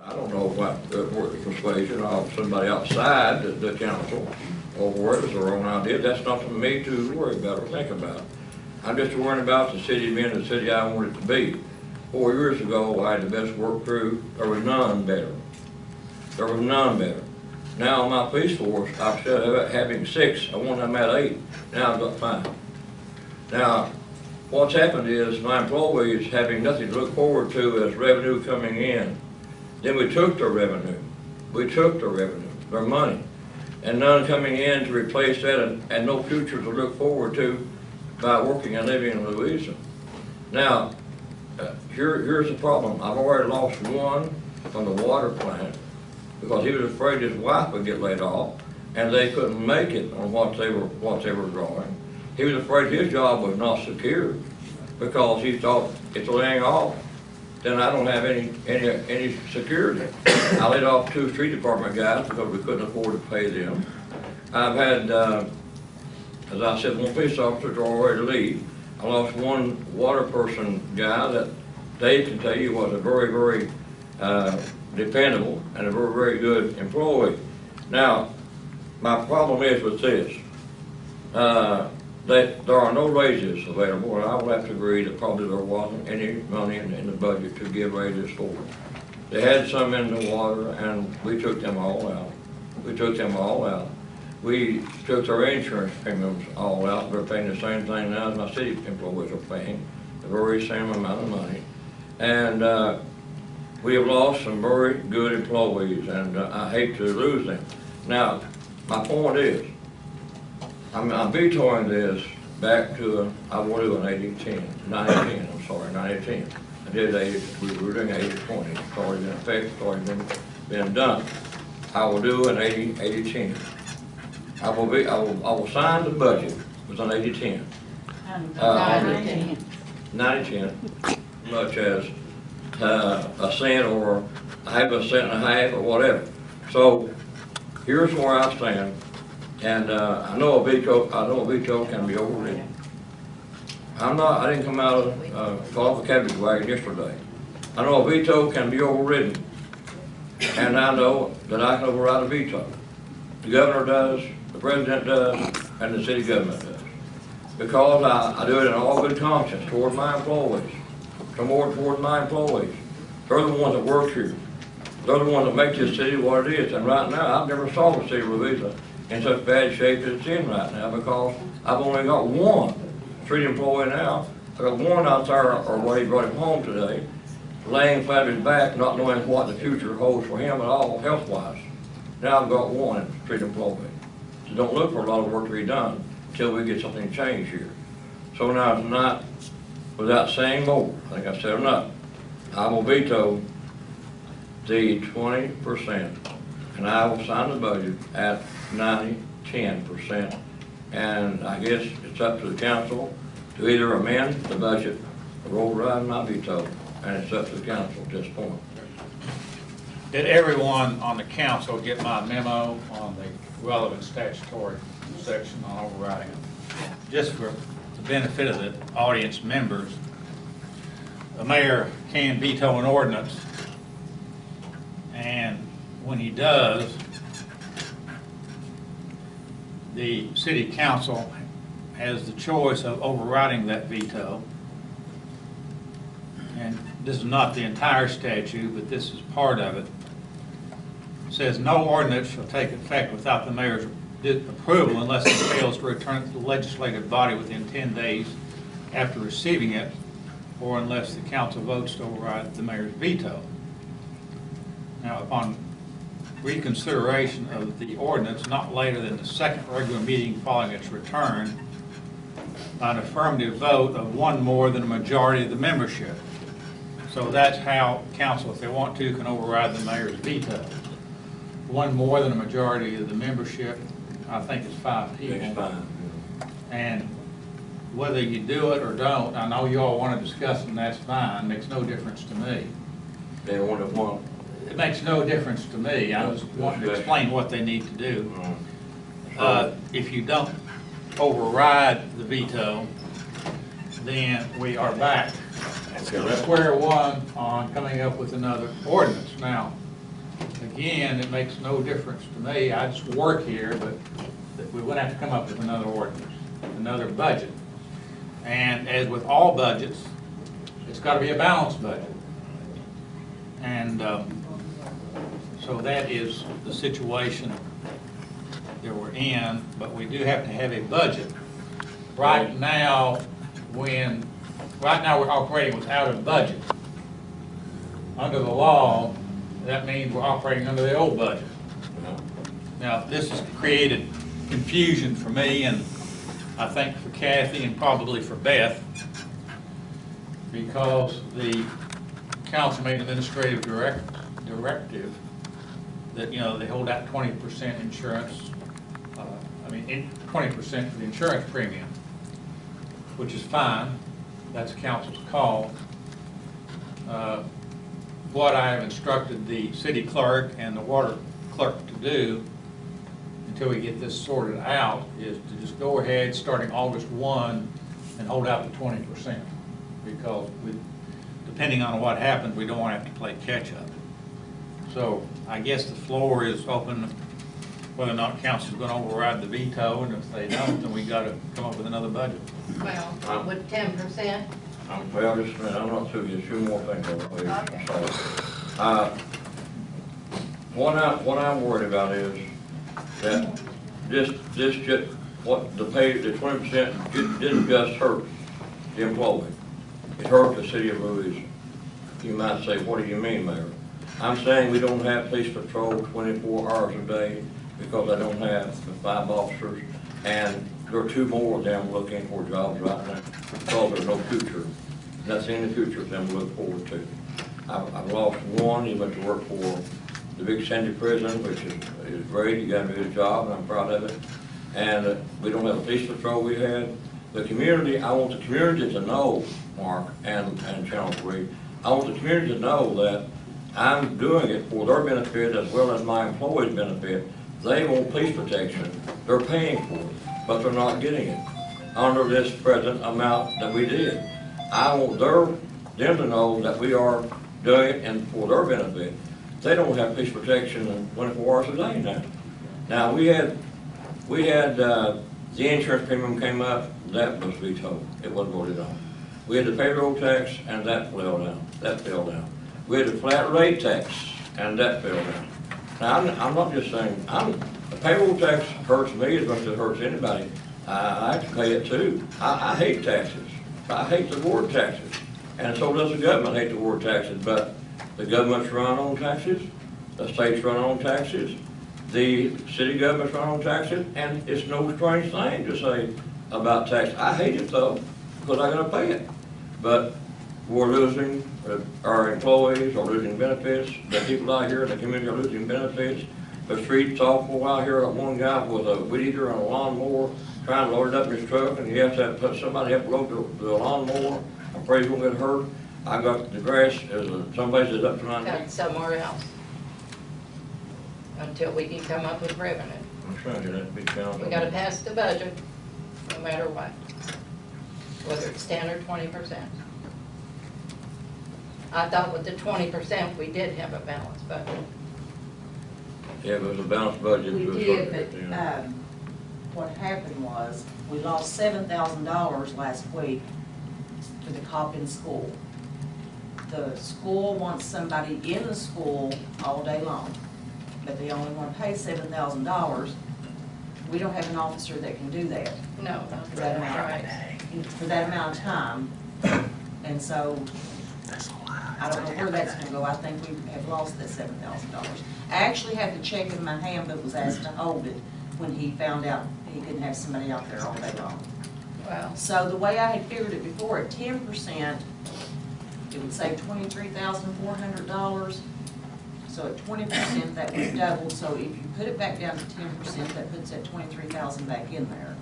I don't know what the persuasion of somebody outside the council or where it was the wrong idea. That's not for me to worry about or think about. I'm just worrying about the city being the city I want it to be. 4 years ago, I had the best work crew. There was none better. There was none better. Now on my police force, instead of having 6, I want them at 8. Now I've got 5. Now, what's happened is my employees having nothing to look forward to as revenue coming in. Then we took their revenue. We took their revenue, their money, and none coming in to replace that, and no future to look forward to by working and living in Louisa. Now, here's the problem. I've already lost one from the water plant because he was afraid his wife would get laid off, and they couldn't make it on what they were drawing. He was afraid his job was not secure because he thought it's laying off, then I don't have any security. I laid off 2 street department guys because we couldn't afford to pay them. I've had, as I said, 1 police officer to already leave. I lost 1 water person guy that Dave can tell you was a very, very dependable and a very, very good employee. Now, my problem is with this. That there are no raises available, and I will have to agree that probably there wasn't any money in the budget to give raises for. They had some in the water, and we took them all out. We took them all out. We took their insurance premiums all out. They're paying the same thing now as my city employees are paying, the very same amount of money. And we have lost some very good employees, and I hate to lose them. Now, my point is, I'm vetoing this back to, I will do an 80-10, 90-10, I'm sorry, 90-10. I did 80, we were doing 80-20, it's already been effective, it's already been done. I will do an 80-10. I will sign the budget with an 80-10. 90-10, much as a cent or half a cent and a half or whatever. So here's where I stand. And I know a veto can be overridden. I didn't come out of off the cabbage wagon yesterday. I know a veto can be overridden. And I know that I can override a veto. The governor does, the president does, and the city government does. Because I do it in all good conscience toward my employees. Toward my employees. They're the ones that work here. They're the ones that make this city what it is. And right now, I've never saw the city of Louisa in such bad shape as it's in right now because I've only got 1 street employee now. I got 1 out there, or what he brought him home today, laying flat on his back, not knowing what the future holds for him at all, health-wise. Now I've got 1 street employee. So don't look for a lot of work to be done until we get something changed here. So now tonight, without saying more, I think I've said enough, I will veto the 20%, and I will sign the budget at 90-10%, and I guess it's up to the council to either amend the budget or override my veto, and it's up to the council at this point. Did everyone on the council get my memo on the relevant statutory section on overriding it? Just for the benefit of the audience members, the mayor can veto an ordinance, and when he does, the city council has the choice of overriding that veto. And this is not the entire statute, but this is part of it. It says no ordinance shall take effect without the mayor's approval unless it fails to return it to the legislative body within 10 days after receiving it, or unless the council votes to override the mayor's veto. Now, upon reconsideration of the ordinance not later than the 2nd regular meeting following its return, by an affirmative vote of 1 more than a majority of the membership. So that's how council, if they want to, can override the mayor's veto. 1 more than a majority of the membership, I think it's 5 people. It's fine. And whether you do it or don't, I know you all want to discuss it, and that's fine. Makes no difference to me. They want to want. It makes no difference to me. I was wanting to explain what they need to do. If you don't override the veto, then we are back to square one on coming up with another ordinance. Now, again, it makes no difference to me. I just work here, but that we would have to come up with another ordinance, another budget. And as with all budgets, it's got to be a balanced budget. And so that is the situation that we're in, but we do have to have a budget. Right now, we're operating without a budget. Under the law, that means we're operating under the old budget. Now, this has created confusion for me, and I think for Kathy and probably for Beth, because the council made an administrative directive that, you know, they hold out 20% insurance, 20% for the insurance premium, which is fine. That's council's call. What I have instructed the city clerk and the water clerk to do until we get this sorted out is to just go ahead, starting August 1, and hold out the 20%. Because depending on what happens, we don't want to have to play catch-up. So I guess the floor is open whether or not council's going to override the veto, and if they don't, then we got to come up with another budget. Well, with 10%? Well, just a minute, I'm not through, just two more things over here. Okay. So, what I'm worried about is that this just, what the 20% didn't just hurt the employee. It hurt the city of Louisville. You might say, what do you mean, Mayor? I'm saying we don't have police patrol 24 hours a day because I don't have the 5 officers, and there are 2 more of them looking for jobs right now because there's no future. And that's in the future for them to look forward to. I've lost one. He went to work for the big Sandy prison, which is great. He got a good job, and I'm proud of it. And we don't have the police patrol we had. The community, I want the community to know, Mark and Channel 3, I want the community to know that I'm doing it for their benefit as well as my employees' benefit. They want police protection. They're paying for it, but they're not getting it under this present amount that we did. I want them to know that we are doing it and for their benefit. They don't have police protection 24 hours a day now. Now, we had the insurance premium came up, that was vetoed. It wasn't voted on. We had the payroll tax, and that fell down. We had the flat rate tax, and that fell down. Now, I'm not just saying, the payroll tax hurts me as much as it hurts anybody. I have to pay it too. I hate taxes. I hate the word taxes. And so does the government hate the word taxes, but the government's run on taxes, the state's run on taxes, the city government's run on taxes, and it's no strange thing to say about tax. I hate it though, because I gotta pay it. But we're losing, our employees are losing benefits, the people out here in the community are losing benefits. The street's awful out here. One guy with a weed eater and a lawnmower trying to load it up in his truck, and he has to put somebody have to load the lawnmower. I'm afraid he's gonna get hurt. I got the grass, some places up to my neck. Cut somewhere else until we can come up with revenue. I'm trying to get that big count. We gotta pass the budget, no matter what, whether it's 10 or 20%. I thought with the 20%, we did have a balanced budget. Yeah, but it was a balanced budget. We to a did, certain but extent. what happened was, we lost $7,000 last week to the cop in school. The school wants somebody in the school all day long, but they only want to pay $7,000. We don't have an officer that can do that No, not for that amount of time. And so, I don't know where that's gonna go. I think we have lost that $7,000. I actually had to check in my handbook, was asked to hold it when he found out he couldn't have somebody out there all day long. well, So the way I had figured it before, at 10%, it would save $23,400. So at 20%, that would double. So if you put it back down to 10%, that puts that 23,000 back in there.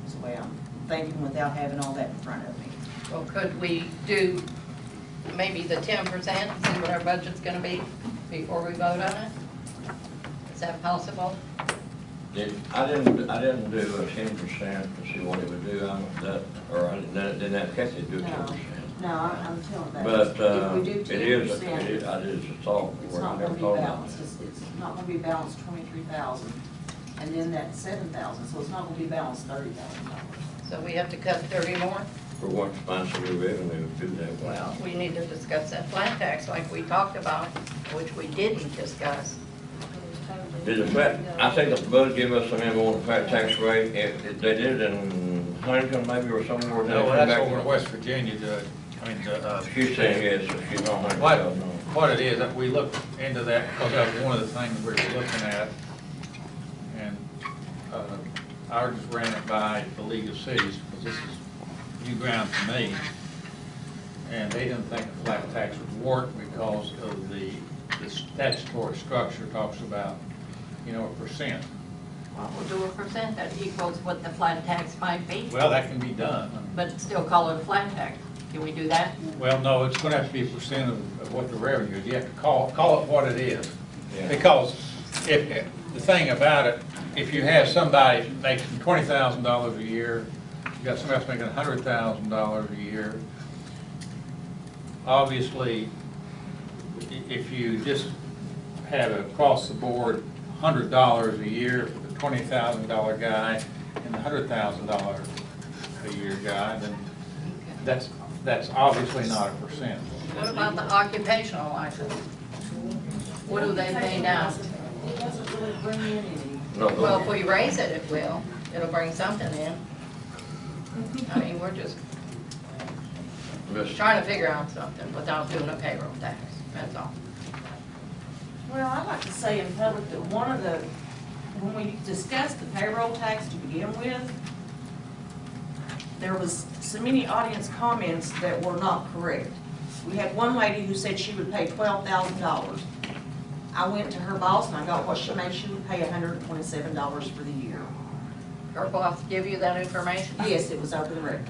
That's the way I'm thinking without having all that in front of me. well, could we do maybe the 10%, see what our budget's gonna be before we vote on it? Is that possible? I didn't do a 10% to see what it would do. Didn't have Kathy do 10%. No, I'm telling that. But, If we do it is, 10%, I just thought. it's not gonna be balanced, it's not gonna be balanced 23,000, and then that 7,000, so it's not gonna be balanced $30,000. So we have to cut 30 more? For what to find some new revenue to do that. Well, we need to discuss that flat tax like we talked about, which we didn't discuss. Did the flat, I think the budget give us some info on the flat tax rate, if they did it in Huntington maybe or somewhere. No, that's over in West Virginia, Judge. I mean, She's saying yes, so she's on What, Huntington. what it is, we looked into that because that was one of the things we were looking at. And I just ran it by the League of Cities because this is new ground to me. And they didn't think a flat tax would work because of the statutory structure talks about, you know, a percent. Well, we'll do a percent that equals what the flat tax might be, Well, that can be done. but still call it a flat tax. Can we do that? Well, no, it's gonna have to be a percent of what the revenue is. You have to call it what it is. Yeah. Because if, the thing about it, if you have somebody making $20,000 a year, you got somebody else making $100,000 a year, obviously, if you just have across the board $100 a year for the $20,000 guy and the $100,000 a year guy, then that's obviously not a percent. What about the occupational license? What do they pay now? It doesn't really bring in any. No, Well, if we raise it, it will. It'll bring something in. I mean, we're just trying to figure out something without doing a payroll tax, that's all. Well, I'd like to say in public that when we discussed the payroll tax to begin with, there was so many audience comments that were not correct. We had one lady who said she would pay $12,000. I went to her boss and I got what she made. She would pay $127 for the year. Her boss give you that information? Yes, it was open record.